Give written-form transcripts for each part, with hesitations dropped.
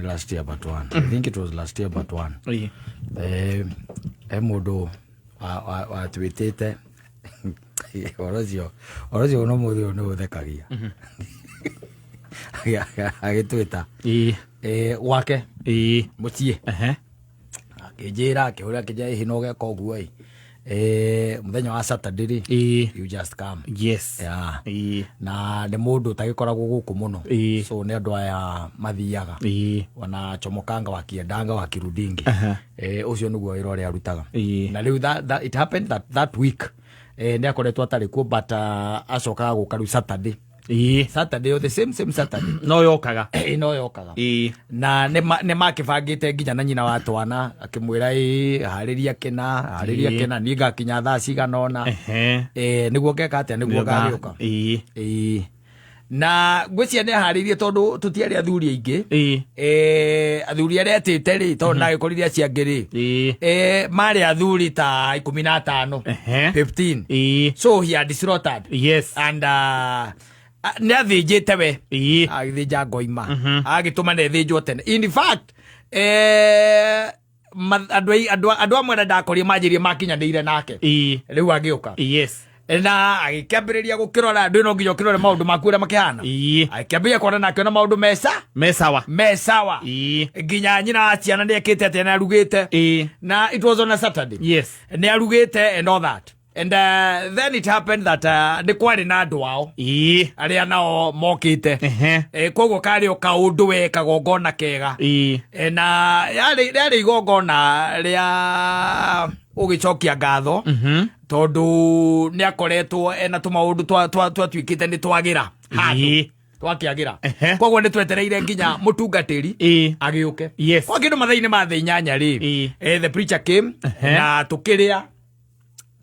last year but one. I think it was last year but one. Modo wa tweetete orozio no muthi no thekagia agitwita wake mucie akijira akihura kija hinoge koguo muthenya wa Saturday you just come. Yes. Yeah. Na ne mundu tagikoragwo guku muno. So ne andu aya mathiaga wana chomokanga wakiendanga wakirudingi ucio niguo wira ria arutaga na riu that it happened that week ne akoretwo atari ku but acokaga gukaru Saturday Saturday the same Saturday no yokaga no yokaga na ne makibangite nginya na nyina wa twana akimwira hariria kena ni gakinya thaa ciganona niguo ngeka atia niguo ngagioka na ngwicia ne haririe tondu tutiari athuri aingi athuri aria atite ri tondu nagikorire aciangiri mari athuri ta 15 15 so he had slaughtered. Yes. And ne athijite we agithija ngoima agituma ne thijwo tene. In fact andu amwe na ndakoria majirie makinyanire nake riu agioka. Yes. Na agikambiriria gukirora andu no nginya kirore maundu makwira makihana akambia kwana nake na maundu mesawa nginya nyina aciana ne ekite ate na arugite na it was on a Saturday. Yes. Ne arugite and all that. And then it happened that ne kwari na andu ao aria nao mokite koguo kari kaundu we kagongona kega na yari igongona ria ugicokia ngatho tondu ne akoretwo ena tumaundu twatwikite ni twagira twakiagira koguo ni twetereire nginya mutungatiri agiuke kwa kindu mathaini ma the inyanya ri the preacher came na tukiria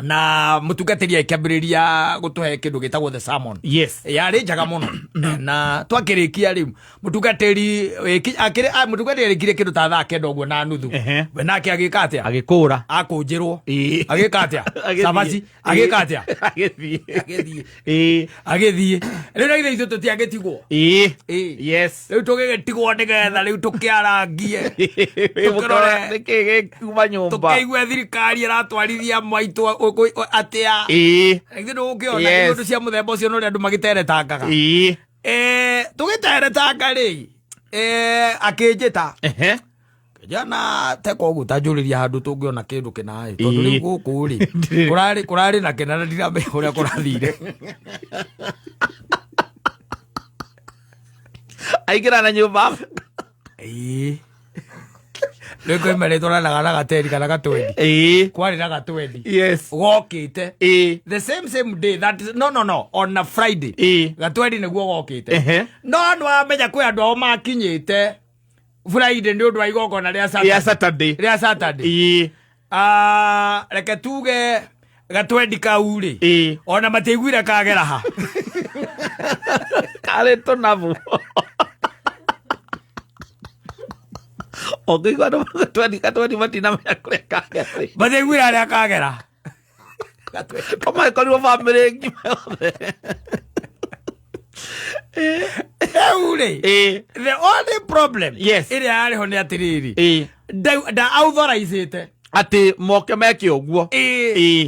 na mutungatiri akambiriria gutuhe kindu gitagwo the sermon. Yes. Yari njaga muno na twakirikia riu mutungatiri mutungatiri arikire kindu ta thaa kenda uguo na nuthu we nake agika atia agikura akunjirwo agika atia sabaci agika atia agithie riu na ithu tutiagetigwo yes riu tugigetigwo nigetha riu tukiarangie tukirore kuma nyumba tukiigwe thirikari iratwarithia maitu atia ngindo ukiona indu cia muthemba ucio no andu magiteretangaga tugiteretanga ri akinjita jana teko gutajuriria handu tungiona kindu kinai tondu ri guku ri kurari na kinana ndirame uria kurathire aigira na nyumba Leko imele tora na gateri kana gatwendi kwari na gatwendi gokite the same day that no on a Friday gatwendi niguo gokite no andu amenya kwi andu ao makinyite Friday ndi undu wa igongona ria Saturday reke tuge gatwendi kauri ona mateiguire kagera ha kale to navu okay kwano katwani matina mya kureka mateiguire aria kagera kama kwa family ngime the only problem ile yari ho ni atiriri da authorize ati moke meke oguo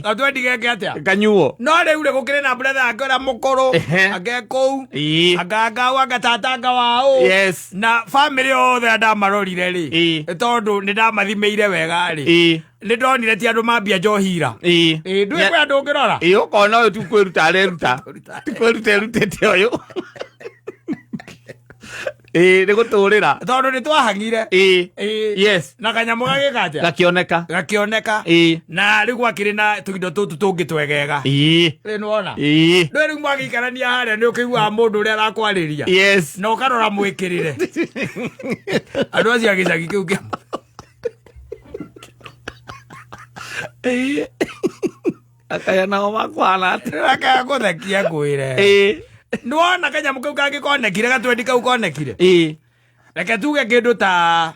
atwendi geke atia kanyuo no riu gukire na brother akora mukoro agekou aganga agatanga wao na family othe ndamarorire ri tondu ni ndamathimeire wega ri ni ndonire ti andu mambia njohira ndwe kwa andu ngirora ukona uyu tukweruta areruta tukweruta rutete uyu niguturira tondu ni twahangire yes na kanyamu gagikaja gakioneka na riu gwakiri na tugindo tutu tungi twegega ri nuona riu mwagikarania haria ni ukigua mundu uria arakwariria na ukarora mwikirire andu acio agicagi kiu kia akaya nao makwana akaya kuthekia ngwire nuona kanyamu kau kangikonekire gatwendi kau konekire reke tuge kindu ta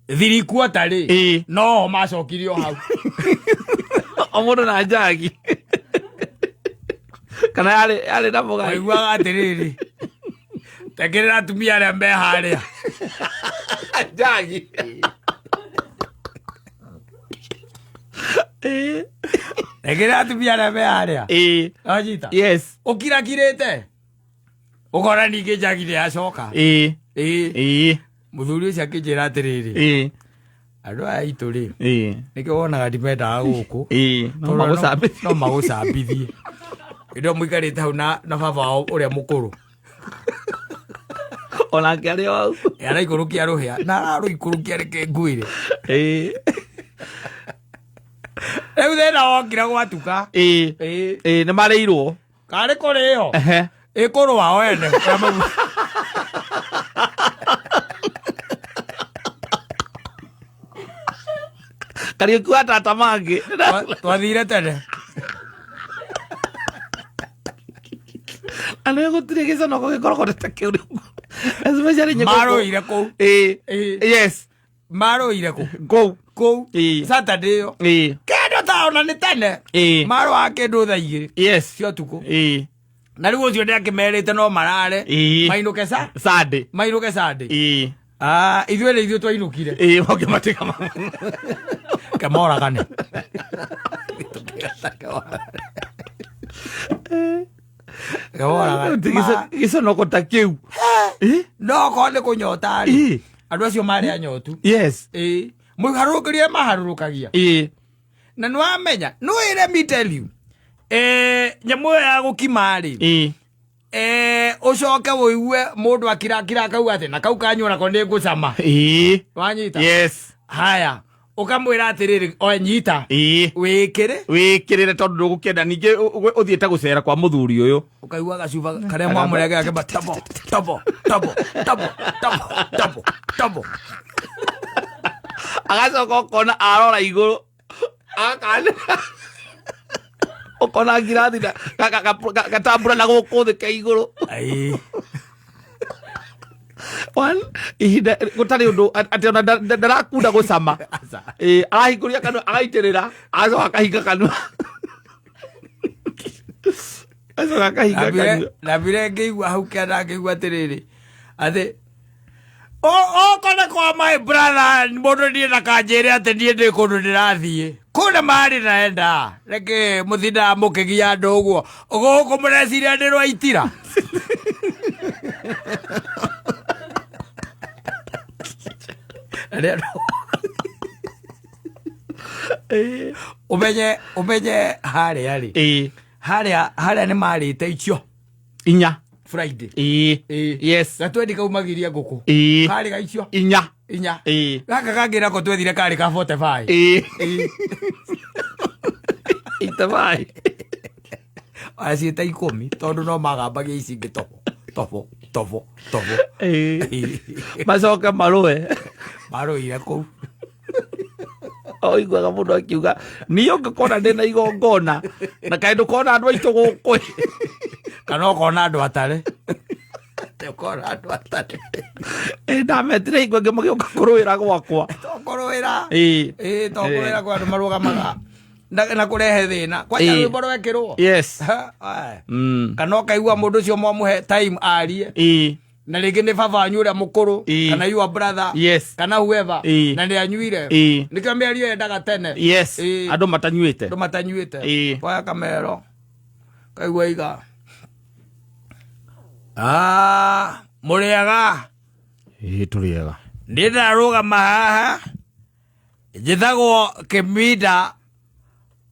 3/4 ri no macokirio hau omundu na njagi kana yale na mugai aigua atiriri Tekere atumia aria me haria. Jagi. Tekere atumia aria me haria. Ajita. Yes. Okira kirete. Ukora ninge jagire acoka. Muthuri ucio akijira atiriri. Andu aya itu ri. Nike wonaga ndimendaga guku. No magusambithie. No magusambithie. Indo muikarite hau na baba wao uria mukuru. Ona kiari wao. Ara ikurukia ruhia. Na araru ikurukia reke nguire. Riu thina wokira gwatuka. Nĩ marĩirwo. Karĩ kũrĩo. Ĩkũrũa o ene. Kariũkua tata mangĩ. Twathire tene. Na nĩ gũtirĩ gĩconoko gĩkorogotete kĩu rĩu. Especially nyũmba. Marũire kũu. Yes. Marũire kũu. Kũu. Saturday yo. Kendo ta ona nĩ tene. Marũa kĩndũ thaa igĩrĩ. Yes. Cia ũtukũ. Na rĩu ũcio ndĩakĩmerĩte no marare. Mainũke Sunday. Mainũke Sunday. Ithuĩ nĩ ithuĩ twainũkire. Moke matĩka kamoragane. Gĩconoko ta kĩu. No korwo nĩ kũnyota rĩ. Andũ acio marĩ anyotu. Yes. Mũharũrũkĩrie maharũrũkagia. Na nĩwamenya, no let me tell you. Nyamũ ĩyo ya gũkima rĩ. Ucoke woigue mũndũ akirakira kau ati na kau kanyura ko nĩ ngũcama. Wanyita. Yes. Haya. Ukamwira atiriri o nyita. Wĩkĩrĩre tondũ ndũgũkĩenda ningĩ ũthiĩte gũcera kwa mũthuri ũyũ. Ukaigua gacuba karĩa mwamũrege akĩmba tobo. Agacoka ũkona arora igũrũ. Akane. Ukona ngirathi gatambura na gũkũ thĩ ke igũrũ. One ihinda gũtarĩ ũndũ atĩ ona ndarakunda gũcama. Arahingũria kanua agaitĩrĩra agacoka akahinga kanua. Agacoka akahinga kanua. Na mbere ngĩigua hau kĩanda ngĩigua atĩrĩrĩ atĩ okona kwa my brother mũndũ niĩ ndakanjĩre atĩ niĩ ndĩ kũndũ ndĩrathiĩ. Kuna marĩ naenda reke mũthinda mũkĩgia andũ ũguo gũkũ mũreciria nĩ Rwaitira. Umenye harĩa rĩ. Harĩa nĩ marĩte icio 4 Friday. Yes. Gatwendi kaumagiria ngũkũ. Karĩ ga icio 4. Gaka kangĩra ko twethire karĩ ka 45. Itabai. Aciĩta 10 tondũ no magambagia ici ingĩ tobo. Macoke marũe. Marũire kũu. Oiguaga mũndũ akiuga niĩ ũngĩkona ndĩna igongona na kaĩ ndũkona andũ aitũ gũkũ. Kana ũkona andũ atarĩ. Ũkona andũ atarĩ. Ndametire hingo ĩngĩ magĩũka kũrũĩra gwakwa. Tũkũrũĩra. Tũkũrũĩra kwa andũ marũgamaga na kũrehe thĩna. Kwaja rwĩmbo rwekĩrwo. Yes. Kana ũkaigua mũndũ ũcio mwamũhe time arie. Na rĩngĩ nĩ baba wanyu ũrĩa mũkũrũ kana your brother. Yes. Kana whoever na nĩ anyuire. Nĩkĩo mĩario yendaga tene. Yes. Andũ matanyuĩte. Koya kamero kaigua iga. Mũrĩaga. Tũrĩaga. Nĩ ndarũgama haha njĩthagwo Kĩminda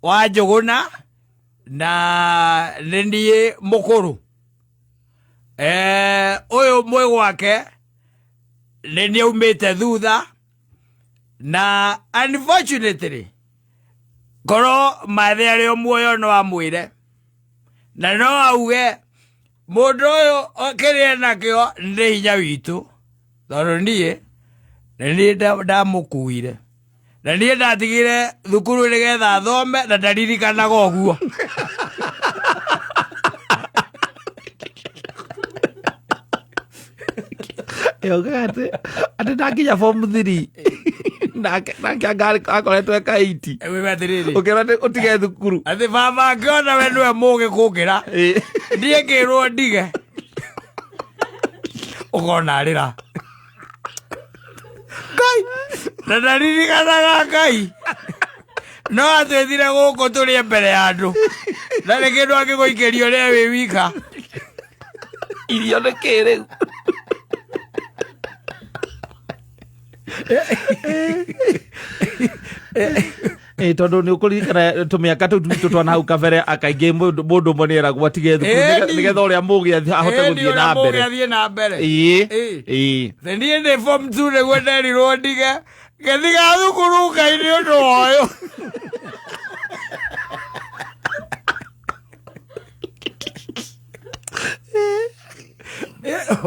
wa Njũgũna na nĩ niĩ mũkũrũ. Ũyũ mwĩ gwake nĩ niĩ aumĩte thutha na unfortunately korwo mathe arĩ o muoyo no amwĩre na no auge mũndũ ũyũ kĩrĩa nakĩo nĩ hinya witũ tondũ niĩ ndamũkuire na niĩ ndatigire thukuru nĩgetha thome na ndaririkanaga ũguo. Atĩ ndakinya form 3 nake akoretwo eka 80. Ũkĩra ũtige thukuru. Atĩ baba angĩona we nĩwe mũgĩ kũngĩra. Ndiĩ ngĩrwo ndige. ukona rira Ngai na ndaririkanaga Ngai no atwethire guku turi mbere ya andu ndari kindu angiguikirio ria wi wika irio nä kä rä u tondå nä å kå ririkana tå mä aka tå tå twana hau kabere akaingä må ndå mwe nä eragwo atige thukuru nä getha å rä a må gä ahote gå thiä na mbere niä ndä form 2 nä guo nderirwo ndige gäthiga thukuru Ngai nä å ndå wa å yå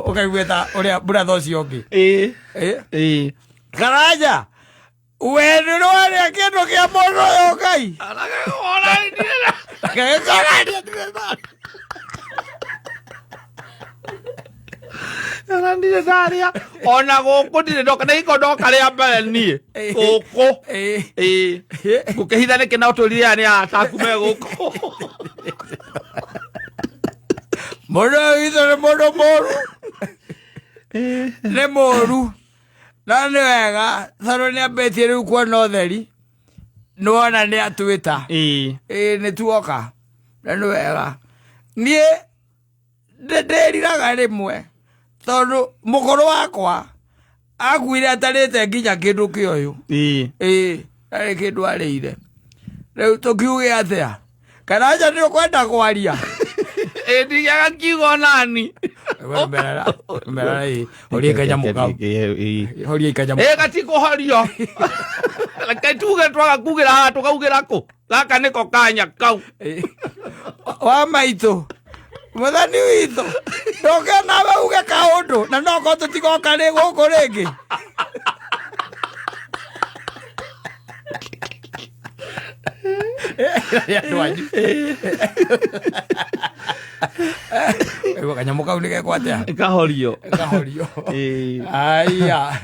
ukaigueta uria brother ucio ngi Karanja we nä rwaria kä ndå kä a må ndå å yå Ngai ndirä ndarä a ona gå kå ndirä ndoka nä iko ndoka rä a mbere niä gå kå gå kä hitha nä kä na å tå rire nä ataku me gå kå må ndå å witå nä må ndå må ru nä må ru na nä wega tondå nä ambä tie rä u kuona å theri nä wona nä atwä ta nä tuoka na nä wega niä ndä riraga rä mwe tondå må korå wakwa akuire atarä te nginya kä ndå kä å yå ndarä kä ndå arä ire rä u tå kiugä atä a Karanja nä å kwenda kwaria ndigaga kiugo nani horia kanyamå kau horia kanyamå gatikå horio reke tuge twaga kugä ra haha tå kaugä ra kå gaka nä ko kanya kau wa maitå muthani witå ndoke nawe uge kaå ndå na no korwo tå tigoka rä gå kå rä ngä kanyamå kau nä gekwo atä a kahorio aya